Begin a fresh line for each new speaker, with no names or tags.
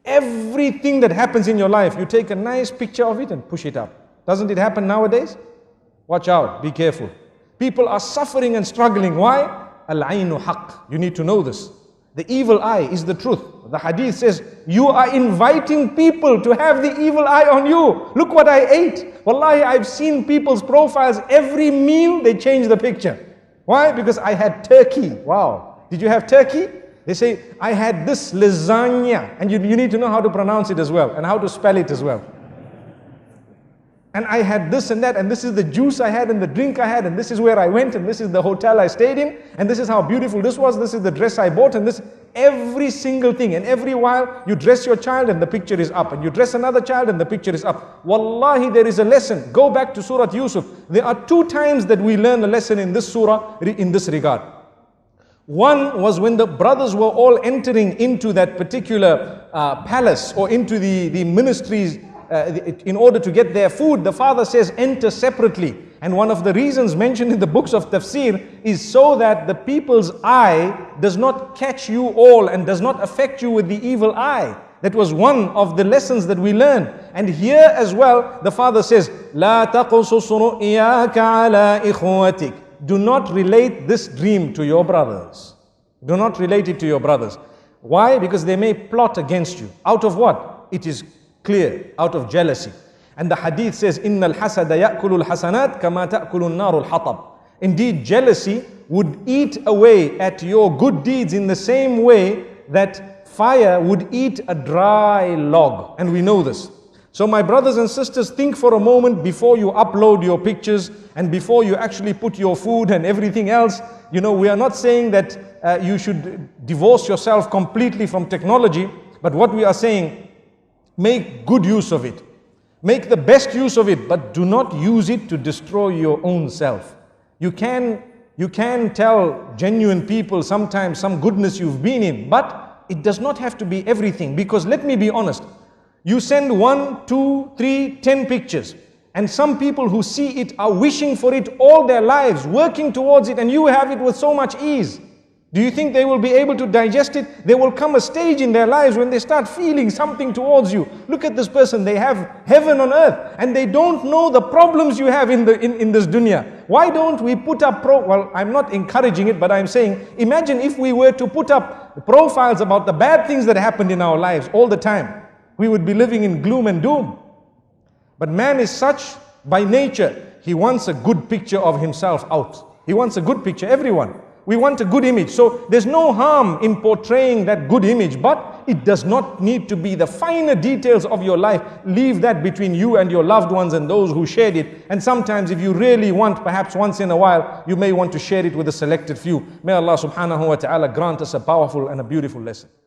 Everything that happens in your life, you take a nice picture of it and push it up. Doesn't it happen nowadays? Watch out, be careful. People are suffering and struggling. Why? Al-aynu haqq. You need to know this. The evil eye is the truth. The hadith says, you are inviting people to have the evil eye on you. Look what I ate. Wallahi, I've seen people's profiles. Every meal, they change the picture. Why? Because I had turkey. Wow. Did you have turkey? They say, I had this lasagna. And you need to know how to pronounce it as well, and how to spell it as well. And I had this and that, and this is the juice I had, and the drink I had, and this is where I went, and this is the hotel I stayed in, and this is how beautiful this was, this is the dress I bought, and this, every single thing. And every while, you dress your child and the picture is up, and you dress another child and the picture is up. Wallahi, there is a lesson. Go back to Surah Yusuf. There are 2 times that we learn a lesson in this surah, in this regard. One was when the brothers were all entering into that particular palace, or into the ministries, in order to get their food. The father says, enter separately. And one of the reasons mentioned in the books of tafsir is so that the people's eye does not catch you all and does not affect you with the evil eye. That was one of the lessons that we learned. And here as well, the father says, لا تقصص رؤياك على إخوتك. Do not relate this dream to your brothers. Do not relate it to your brothers. Why? Because they may plot against you. Out of what? It is clear, out of jealousy. And the hadith says, إِنَّ الْحَسَدَ يَأْكُلُ الْحَسَنَاتِ كَمَا تَأْكُلُ النَّارُ الْحَطَبِ. Indeed, jealousy would eat away at your good deeds in the same way that fire would eat a dry log. And we know this. So my brothers and sisters, think for a moment before you upload your pictures and before you actually put your food and everything else. You know, we are not saying that you should divorce yourself completely from technology, but what we are saying, make good use of it. Make the best use of it, but do not use it to destroy your own self. You can tell genuine people sometimes some goodness you've been in, but it does not have to be everything. Because let me be honest, you send 1, 2, 3, 10 pictures, and some people who see it are wishing for it all their lives, working towards it, and you have it with so much ease. Do you think they will be able to digest it? There will come a stage in their lives when they start feeling something towards you. Look at this person, they have heaven on earth, and they don't know the problems you have in this dunya. Why don't we put up well, I'm not encouraging it, but I'm saying, imagine if we were to put up profiles about the bad things that happened in our lives all the time. We would be living in gloom and doom. But man is such by nature, he wants a good picture of himself out. He wants a good picture, everyone. We want a good image. So there's no harm in portraying that good image, but it does not need to be the finer details of your life. Leave that between you and your loved ones and those who shared it. And sometimes if you really want, perhaps once in a while, you may want to share it with a selected few. May Allah subhanahu wa ta'ala grant us a powerful and a beautiful lesson.